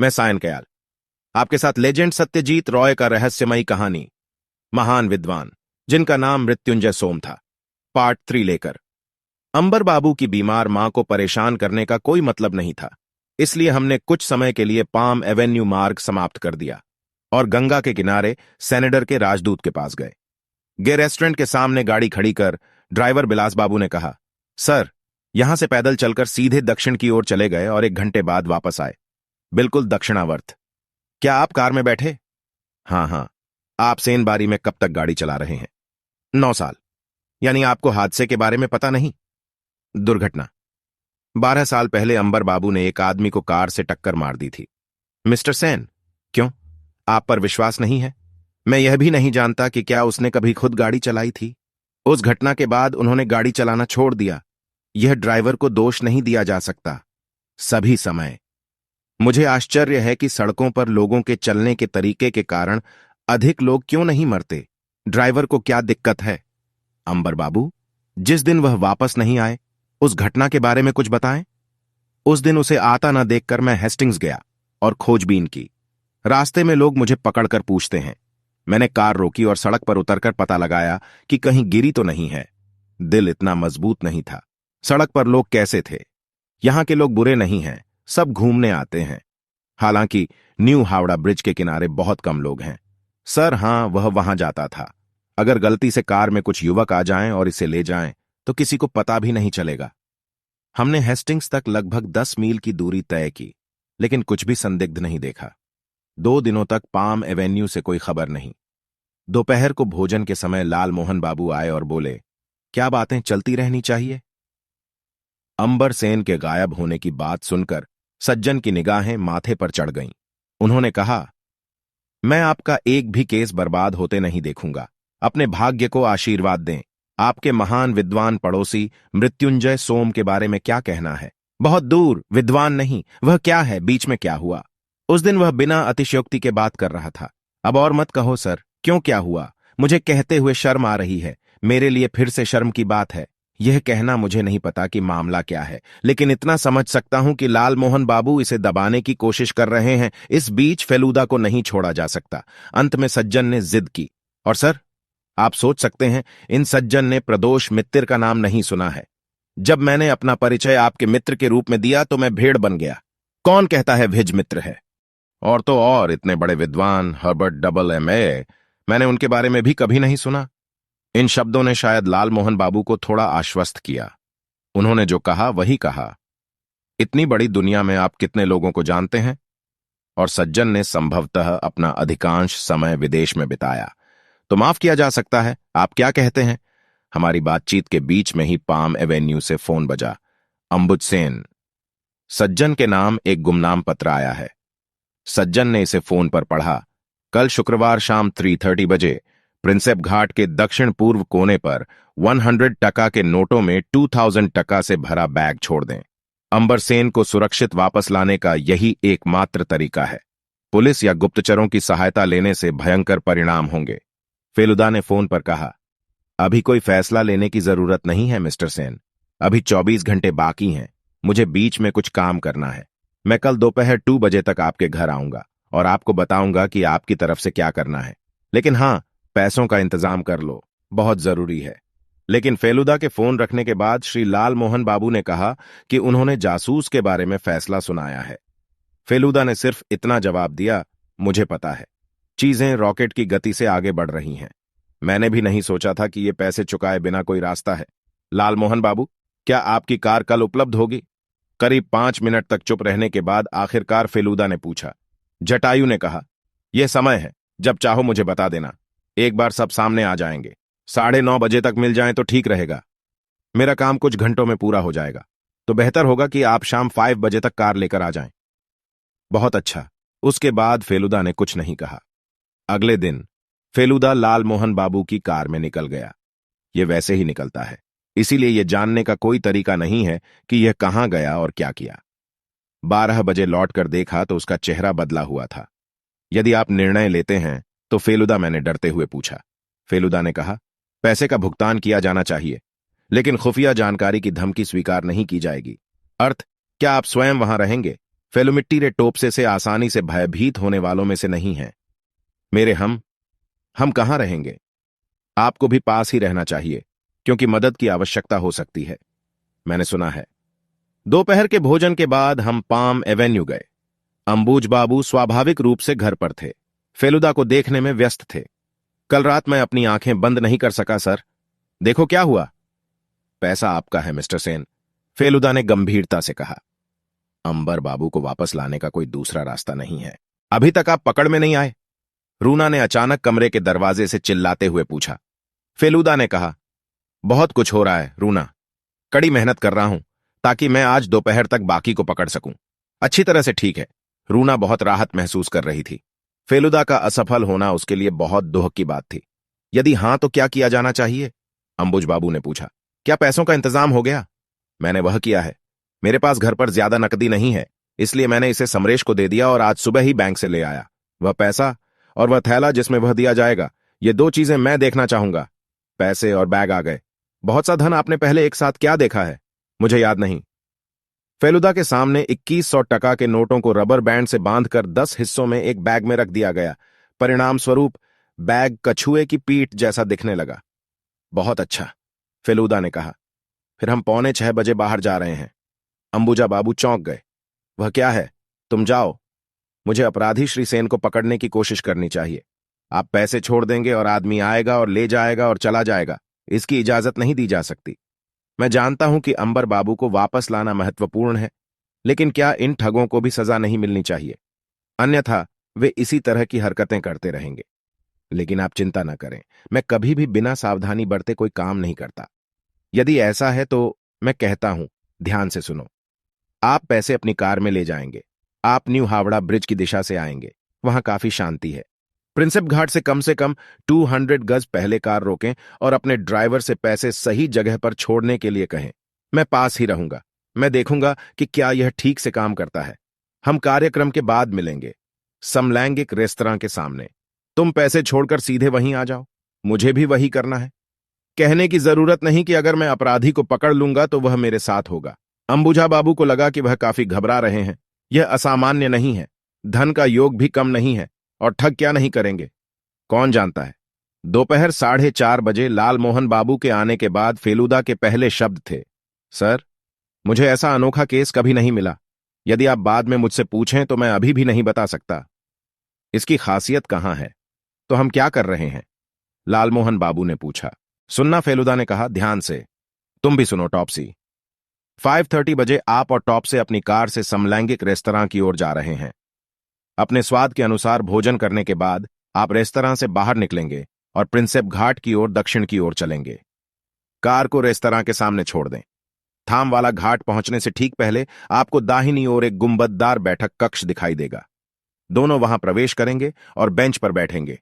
मैं सायन कयाल, आपके साथ लेजेंड सत्यजीत रॉय का रहस्यमयी कहानी महान विद्वान जिनका नाम मृत्युंजय सोम था, पार्ट 3 लेकर। अंबर बाबू की बीमार मां को परेशान करने का कोई मतलब नहीं था, इसलिए हमने कुछ समय के लिए पाम एवेन्यू मार्ग समाप्त कर दिया और गंगा के किनारे सेनेडर के राजदूत के पास गए। गे रेस्टोरेंट के सामने गाड़ी खड़ी कर ड्राइवर बिलास बाबू ने कहा, सर, यहां से पैदल चलकर सीधे दक्षिण की ओर चले गए और 1 घंटे बाद वापस आए, बिल्कुल दक्षिणावर्त। क्या आप कार में बैठे? हाँ। आप सेनबारी में कब तक गाड़ी चला रहे हैं? 9 साल। यानी आपको हादसे के बारे में पता नहीं? दुर्घटना 12 साल पहले अंबर बाबू ने एक आदमी को कार से टक्कर मार दी थी। मिस्टर सेन, क्यों, आप पर विश्वास नहीं है? मैं यह भी नहीं जानता कि क्या उसने कभी खुद गाड़ी चलाई थी। उस घटना के बाद उन्होंने गाड़ी चलाना छोड़ दिया। यह ड्राइवर को दोष नहीं दिया जा सकता। सभी समय मुझे आश्चर्य है कि सड़कों पर लोगों के चलने के तरीके के कारण अधिक लोग क्यों नहीं मरते। ड्राइवर को क्या दिक्कत है? अंबर बाबू, जिस दिन वह वापस नहीं आए, उस घटना के बारे में कुछ बताएं। उस दिन उसे आता ना देखकर मैं हेस्टिंग्स गया और खोजबीन की। रास्ते में लोग मुझे पकड़कर पूछते हैं। मैंने कार रोकी और सड़क पर उतरकर पता लगाया कि कहीं गिरी तो नहीं है। दिल इतना मजबूत नहीं था। सड़क पर लोग कैसे थे? यहां के लोग बुरे नहीं हैं, सब घूमने आते हैं। हालांकि न्यू हावड़ा ब्रिज के किनारे बहुत कम लोग हैं। सर, हां, वह वहां जाता था। अगर गलती से कार में कुछ युवक आ जाएं और इसे ले जाएं तो किसी को पता भी नहीं चलेगा। हमने हेस्टिंग्स तक लगभग 10 मील की दूरी तय की, लेकिन कुछ भी संदिग्ध नहीं देखा। 2 दिनों तक पाम एवेन्यू से कोई खबर नहीं। दोपहर को भोजन के समय लाल मोहन बाबू आए और बोले, क्या बातें चलती रहनी चाहिए? अंबर सेन के गायब होने की बात सुनकर सज्जन की निगाहें माथे पर चढ़ गईं। उन्होंने कहा, मैं आपका एक भी केस बर्बाद होते नहीं देखूंगा। अपने भाग्य को आशीर्वाद दें। आपके महान विद्वान पड़ोसी मृत्युंजय सोम के बारे में क्या कहना है? बहुत दूर, विद्वान नहीं, वह क्या है? बीच में क्या हुआ? उस दिन वह बिना अतिशयोक्ति के बात कर रहा था। अब और मत कहो सर, क्यों, क्या हुआ? मुझे कहते हुए शर्म आ रही है। मेरे लिए फिर से शर्म की बात है यह कहना। मुझे नहीं पता कि मामला क्या है, लेकिन इतना समझ सकता हूं कि लाल मोहन बाबू इसे दबाने की कोशिश कर रहे हैं। इस बीच फेलूदा को नहीं छोड़ा जा सकता। अंत में सज्जन ने जिद की। और सर, आप सोच सकते हैं, इन सज्जन ने प्रदोष मित्र का नाम नहीं सुना है। जब मैंने अपना परिचय आपके मित्र के रूप में दिया तो मैं भेड़ बन गया। कौन कहता है भिज मित्र है? और तो और इतने बड़े विद्वान हर्बर्ट डबल MA, मैंने उनके बारे में भी कभी नहीं सुना। इन शब्दों ने शायद लाल मोहन बाबू को थोड़ा आश्वस्त किया। उन्होंने जो कहा वही कहा। इतनी बड़ी दुनिया में आप कितने लोगों को जानते हैं? और सज्जन ने संभवतः अपना अधिकांश समय विदेश में बिताया, तो माफ किया जा सकता है। आप क्या कहते हैं? हमारी बातचीत के बीच में ही पाम एवेन्यू से फोन बजा। अंबुज सेन। सज्जन के नाम एक गुमनाम पत्र आया है। सज्जन ने इसे फोन पर पढ़ा। कल शुक्रवार शाम 3:30 बजे प्रिंसेप घाट के दक्षिण पूर्व कोने पर 100 टका के नोटों में 2000 टका से भरा बैग छोड़ दें। अंबर सेन को सुरक्षित वापस लाने का यही एकमात्र तरीका है। पुलिस या गुप्तचरों की सहायता लेने से भयंकर परिणाम होंगे। फेलुदा ने फोन पर कहा, अभी कोई फैसला लेने की जरूरत नहीं है मिस्टर सेन। अभी 24 घंटे बाकी हैं। मुझे बीच में कुछ काम करना है। मैं कल दोपहर 2 बजे तक आपके घर आऊंगा और आपको बताऊंगा कि आपकी तरफ से क्या करना है। लेकिन हां, पैसों का इंतजाम कर लो, बहुत जरूरी है। लेकिन फेलुदा के फोन रखने के बाद श्री लाल मोहन बाबू ने कहा कि उन्होंने जासूस के बारे में फैसला सुनाया है। फेलुदा ने सिर्फ इतना जवाब दिया, मुझे पता है। चीजें रॉकेट की गति से आगे बढ़ रही हैं। मैंने भी नहीं सोचा था कि ये पैसे चुकाए बिना कोई रास्ता है। लाल मोहन बाबू, क्या आपकी कार कल उपलब्ध होगी? करीब 5 मिनट तक चुप रहने के बाद आखिरकार फेलुदा ने पूछा। जटायु ने कहा, यह समय है, जब चाहो मुझे बता देना। एक बार सब सामने आ जाएंगे। 9:30 बजे तक मिल जाएं तो ठीक रहेगा। मेरा काम कुछ घंटों में पूरा हो जाएगा, तो बेहतर होगा कि आप शाम 5 बजे तक कार लेकर आ जाएं। बहुत अच्छा। उसके बाद फेलुदा ने कुछ नहीं कहा। अगले दिन फेलुदा लाल मोहन बाबू की कार में निकल गया। यह वैसे ही निकलता है, इसीलिए यह जानने का कोई तरीका नहीं है कि यह कहां गया और क्या किया। 12 बजे लौटकर देखा तो उसका चेहरा बदला हुआ था। यदि आप निर्णय लेते हैं तो फेलुदा, मैंने डरते हुए पूछा। फेलुदा ने कहा, पैसे का भुगतान किया जाना चाहिए, लेकिन खुफिया जानकारी की धमकी स्वीकार नहीं की जाएगी। अर्थ, क्या आप स्वयं वहां रहेंगे? फेलुमिट्टी रे टोपसे से आसानी से भयभीत होने वालों में से नहीं है। मेरे हम कहां रहेंगे? आपको भी पास ही रहना चाहिए, क्योंकि मदद की आवश्यकता हो सकती है, मैंने सुना है। दोपहर के भोजन के बाद हम पाम एवेन्यू गए। अंबुज बाबू स्वाभाविक रूप से घर पर थे, फेलुदा को देखने में व्यस्त थे। कल रात मैं अपनी आंखें बंद नहीं कर सका सर। देखो क्या हुआ। पैसा आपका है मिस्टर सेन, फेलुदा ने गंभीरता से कहा। अंबर बाबू को वापस लाने का कोई दूसरा रास्ता नहीं है। अभी तक आप पकड़ में नहीं आए? रूना ने अचानक कमरे के दरवाजे से चिल्लाते हुए पूछा। फेलुदा ने कहा, बहुत कुछ हो रहा है रूना। कड़ी मेहनत कर रहा हूं ताकि मैं आज दोपहर तक बाकी को पकड़ सकूं। अच्छी तरह से ठीक है। रूना बहुत राहत महसूस कर रही थी। फेलुदा का असफल होना उसके लिए बहुत दुख की बात थी। यदि हां तो क्या किया जाना चाहिए? अंबुज बाबू ने पूछा। क्या पैसों का इंतजाम हो गया? मैंने वह किया है। मेरे पास घर पर ज्यादा नकदी नहीं है, इसलिए मैंने इसे समरेश को दे दिया और आज सुबह ही बैंक से ले आया। वह पैसा और वह थैला जिसमें वह दिया जाएगा, ये दो चीजें मैं देखना चाहूंगा। पैसे और बैग आ गए। बहुत सा धन आपने पहले एक साथ क्या देखा है? मुझे याद नहीं। फेलुदा के सामने 2100 टका के नोटों को रबर बैंड से बांधकर 10 हिस्सों में एक बैग में रख दिया गया। परिणाम स्वरूप बैग कछुए की पीठ जैसा दिखने लगा। बहुत अच्छा, फेलुदा ने कहा। फिर हम 6:45 बाहर जा रहे हैं। अंबुजा बाबू चौंक गए। वह क्या है? तुम जाओ। मुझे अपराधी श्री सेन को पकड़ने की कोशिश करनी चाहिए। आप पैसे छोड़ देंगे और आदमी आएगा और ले जाएगा और चला जाएगा, इसकी इजाजत नहीं दी जा सकती। मैं जानता हूं कि अंबर बाबू को वापस लाना महत्वपूर्ण है, लेकिन क्या इन ठगों को भी सजा नहीं मिलनी चाहिए? अन्यथा वे इसी तरह की हरकतें करते रहेंगे। लेकिन आप चिंता न करें, मैं कभी भी बिना सावधानी बरते कोई काम नहीं करता। यदि ऐसा है तो मैं कहता हूं, ध्यान से सुनो। आप पैसे अपनी कार में ले जाएंगे। आप न्यू हावड़ा ब्रिज की दिशा से आएंगे। वहां काफी शांति है। प्रिंसेप घाट से कम 200 गज पहले कार रोकें और अपने ड्राइवर से पैसे सही जगह पर छोड़ने के लिए कहें। मैं पास ही रहूंगा। मैं देखूंगा कि क्या यह ठीक से काम करता है। हम कार्यक्रम के बाद मिलेंगे, समलैंगिक रेस्तरां के सामने। तुम पैसे छोड़कर सीधे वहीं आ जाओ। मुझे भी वही करना है। कहने की जरूरत नहीं कि अगर मैं अपराधी को पकड़ लूंगा तो वह मेरे साथ होगा। अंबुजा बाबू को लगा कि वह काफी घबरा रहे हैं। यह असामान्य नहीं है। धन का योग भी कम नहीं है और ठग क्या नहीं करेंगे, कौन जानता है। दोपहर 4:30 लाल मोहन बाबू के आने के बाद फेलुदा के पहले शब्द थे, सर, मुझे ऐसा अनोखा केस कभी नहीं मिला। यदि आप बाद में मुझसे पूछें तो मैं अभी भी नहीं बता सकता। इसकी खासियत कहां है? तो हम क्या कर रहे हैं? लाल मोहन बाबू ने पूछा। सुनना, फेलुदा ने कहा, ध्यान से। तुम भी सुनो टॉपसी। 5:30 आप और टॉपसे अपनी कार से समलैंगिक रेस्तरां की ओर जा रहे हैं। अपने स्वाद के अनुसार भोजन करने के बाद आप रेस्तरां से बाहर निकलेंगे और प्रिंसेप घाट की ओर दक्षिण की ओर चलेंगे। कार को रेस्तरां के सामने छोड़ दें। थाम वाला घाट पहुंचने से ठीक पहले आपको दाहिनी ओर एक गुंबददार बैठक कक्ष दिखाई देगा। दोनों वहां प्रवेश करेंगे और बेंच पर बैठेंगे।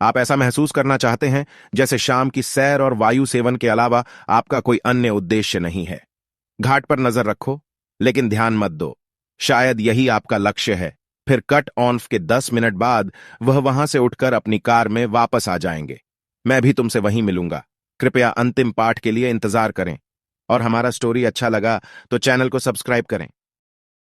आप ऐसा महसूस करना चाहते हैं जैसे शाम की सैर और वायु सेवन के अलावा आपका कोई अन्य उद्देश्य नहीं है। घाट पर नजर रखो, लेकिन ध्यान मत दो। शायद यही आपका लक्ष्य है। फिर कट ऑन के 10 मिनट बाद वह वहां से उठकर अपनी कार में वापस आ जाएंगे। मैं भी तुमसे वहीं मिलूंगा। कृपया अंतिम पाठ के लिए इंतजार करें। और हमारा स्टोरी अच्छा लगा तो चैनल को सब्सक्राइब करें।